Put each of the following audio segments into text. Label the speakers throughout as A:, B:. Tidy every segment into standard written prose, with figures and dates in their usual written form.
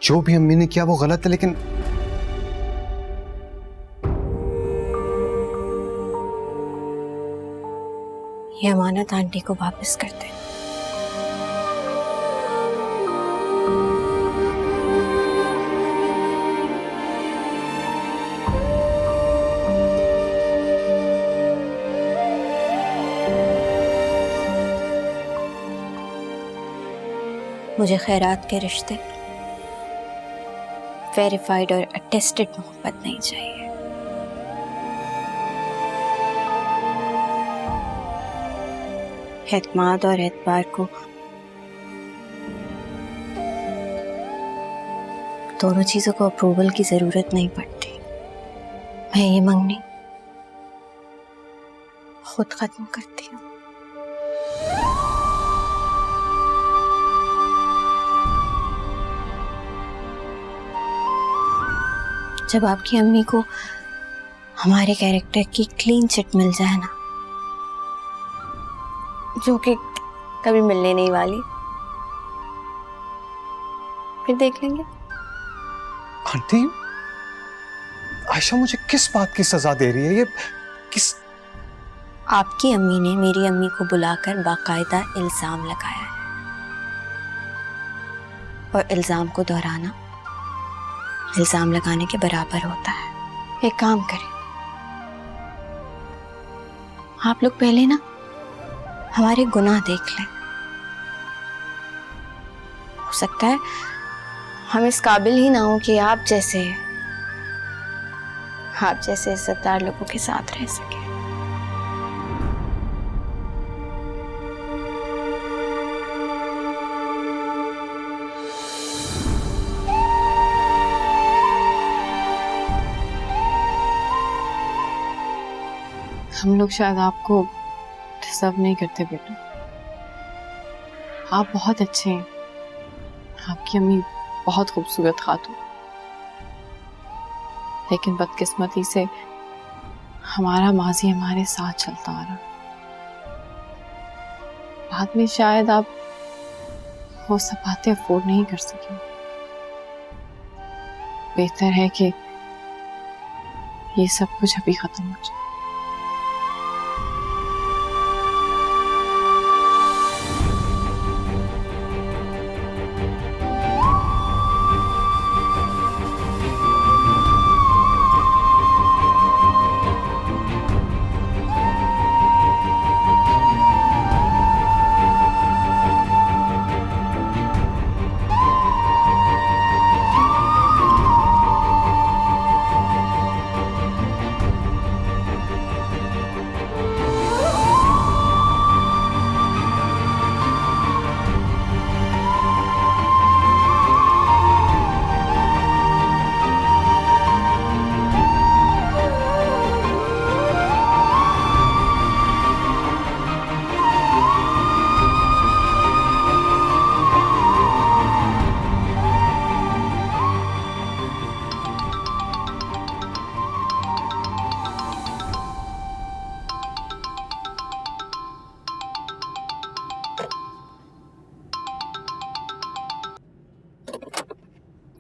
A: जो भी अम्मी ने किया वो गलत है, लेकिन
B: ये अमानत आंटी को वापस कर दे। मुझे खैरात के रिश्ते वेरीफाइड और अटेस्टेड मोहब्बत नहीं चाहिए। एतमाद और एतबार को दोनों चीजों को अप्रूवल की जरूरत नहीं पड़ती। मैं ये मंगनी खुद खत्म करती हूँ। जब आपकी अम्मी को हमारे कैरेक्टर की क्लीन चिट मिल जाए ना, जो कि कभी मिलने नहीं वाली, फिर देख लेंगे।
A: आंटी, आयशा मुझे किस बात की सजा दे रही है? ये किस?
B: आपकी अम्मी ने मेरी अम्मी को बुलाकर बाकायदा इल्जाम लगाया है, और इल्जाम को दोहराना इल्जाम लगाने के बराबर होता है। एक काम करें, आप लोग पहले ना हमारे गुनाह देख लें। हो सकता है हम इस काबिल ही ना हो कि आप जैसे इज्जतदार लोगों के साथ रह सके।
C: हम लोग शायद आपको डिजर्व नहीं करते बेटा। आप बहुत अच्छे हैं, आपकी अम्मी बहुत खूबसूरत खातून, लेकिन बदकिस्मती से हमारा माजी हमारे साथ चलता आ रहा। बाद में शायद आप वो सब बातें अफोर्ड नहीं कर सके। बेहतर है कि ये सब कुछ अभी खत्म हो जाए।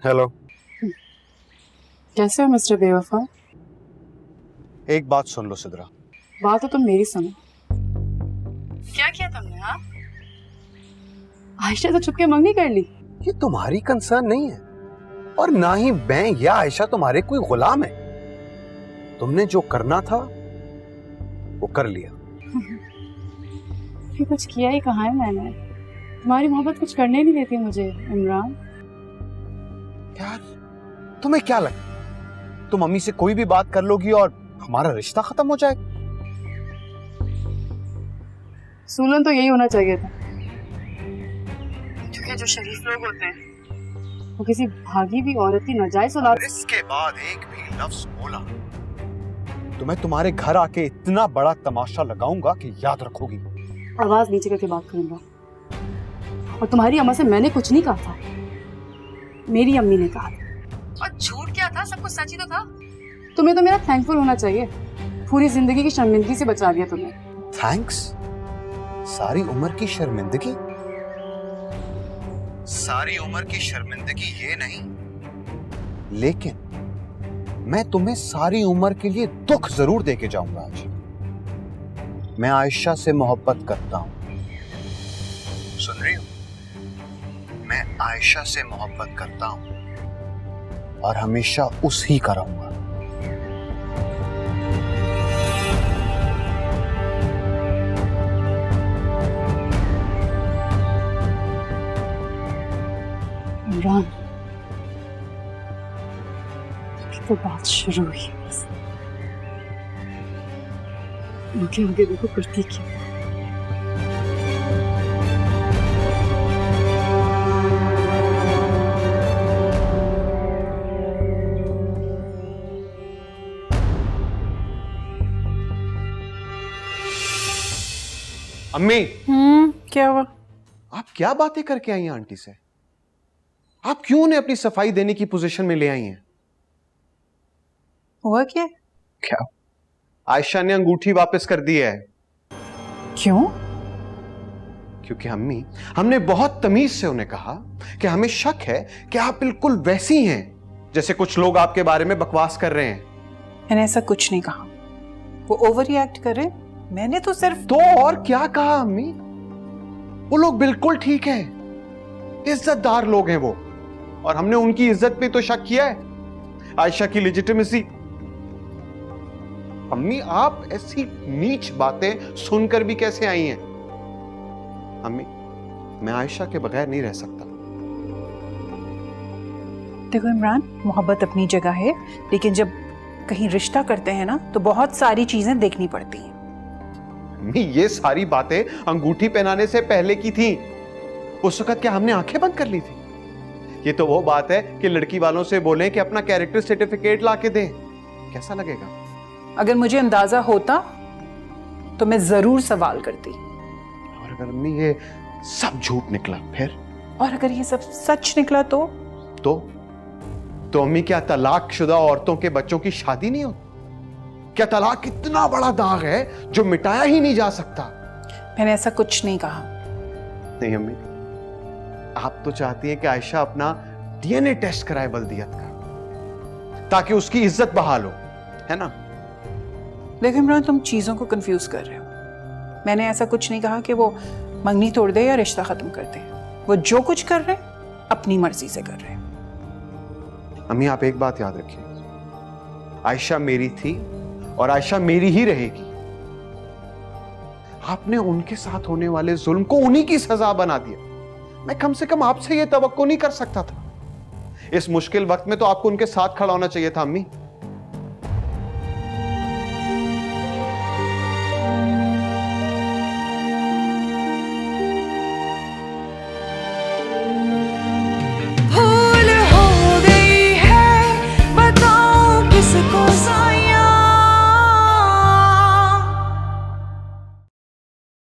A: हेलो।
C: कैसे हो मिस्टर बेवफा?
A: एक बात सुन लो सिद्रा।
C: बात तो तुम मेरी सुनो। क्या किया तुमने? हाँ, आयशा तो छुपके मंगनी कर ली।
A: ये तुम्हारी कंसर्न नहीं है, और ना ही मैं या आयशा तुम्हारे कोई गुलाम है। तुमने जो करना था वो कर लिया।
C: फिर कुछ किया ही कहाँ है मैंने? तुम्हारी मोहब्बत कुछ करने नहीं देती मुझे इमरान।
A: यार, तुम्हें क्या लगा तुम अम्मी से कोई भी बात कर लोगी और हमारा रिश्ता खत्म हो जाएगा?
C: सूलन तो यही होना चाहिए था, क्योंकि जो शरीफ लोग होते हैं वो किसी भागी भी औरत की नाजायज औलाद।
A: इसके बाद एक भी लफ्ज बोला तो मैं तुम्हारे घर आके इतना बड़ा तमाशा लगाऊंगा कि याद रखोगी।
C: आवाज नीचे करके बात करूंगा। और तुम्हारी अम्मा से मैंने कुछ नहीं कहा था, मेरी अम्मी ने कहा था। और झूठ क्या था? सब कुछ सच ही तो था। तुम्हें तो मेरा थैंकफुल होना चाहिए, पूरी जिंदगी की शर्मिंदगी से बचा दिया तुमने।
A: थैंक्स? सारी उम्र की शर्मिंदगी? सारी उम्र की शर्मिंदगी ये नहीं, लेकिन मैं तुम्हें सारी उम्र के लिए दुख जरूर देके जाऊंगा आज। मैं आयशा से मोहब्बत करता हूं, सुन रही हो? मैं आयशा से मोहब्बत करता हूं और हमेशा उसी का रहूंगा।
C: इमरान, तो बात शुरू हुई है बस। आगे आगे देखो करती क्या।
A: अम्मी,
D: क्या हुआ?
A: आप क्या बातें करके आई हैं आंटी से? आप क्यों उन्हें अपनी सफाई देने की पोजीशन में ले आई हैं?
D: हुआ क्या?
A: क्या? आयशा ने अंगूठी वापस कर दी है।
D: क्यों?
A: क्योंकि अम्मी, हमने बहुत तमीज से उन्हें कहा कि हमें शक है कि आप बिल्कुल वैसी हैं जैसे कुछ लोग आपके बारे में बकवास कर रहे हैं।
D: मैंने ऐसा कुछ नहीं कहा। वो ओवर रिएक्ट कर रहे हैं। मैंने तो सिर्फ
A: तो और क्या कहा अम्मी? वो लोग बिल्कुल ठीक है, इज्जतदार लोग हैं वो, और हमने उनकी इज्जत पे तो शक किया है, आयशा की लेजिटिमेसी। अम्मी, आप ऐसी नीच बातें सुनकर भी कैसे आई हैं? अम्मी, मैं आयशा के बगैर नहीं रह सकता।
D: देखो इमरान, मोहब्बत अपनी जगह है, लेकिन जब कहीं रिश्ता करते हैं ना तो बहुत सारी चीजें देखनी पड़ती हैं।
A: अम्मी, ये सारी बातें अंगूठी पहनाने से पहले की थी। उस वक्त क्या हमने आंखें बंद कर ली थी? ये तो वो बात है कि लड़की वालों से बोलें कि अपना कैरेक्टर सर्टिफिकेट लाके दें। कैसा लगेगा?
D: अगर मुझे अंदाजा होता तो मैं जरूर सवाल करती।
A: और अगर अम्मी ये सब झूठ निकला फिर?
D: और अगर ये सब सच निकला तो
A: अम्मी, क्या तलाकशुदा औरतों के बच्चों की शादी नहीं होती? क्या तलाक इतना बड़ा दाग है जो मिटाया ही नहीं जा सकता?
D: मैंने ऐसा कुछ नहीं कहा।
A: नहीं अम्मी, आप तो चाहती हैं कि आयशा अपना डीएनए टेस्ट कराए बल्दियत का, ताकि उसकी इज्जत बहाल हो, है ना?
D: देखो इमरान, तुम चीजों को कंफ्यूज कर रहे हो। मैंने ऐसा कुछ नहीं कहा कि वो मंगनी तोड़ दे या रिश्ता खत्म कर दे। वो जो कुछ कर रहे हैं अपनी मर्जी से कर रहे हैं।
A: अम्मी, आप एक बात याद रखिए, आयशा मेरी थी और आयशा मेरी ही रहेगी। आपने उनके साथ होने वाले जुल्म को उन्हीं की सजा बना दिया। मैं कम से कम आपसे यह तवक्को नहीं कर सकता था। इस मुश्किल वक्त में तो आपको उनके साथ खड़ा होना चाहिए था अम्मी।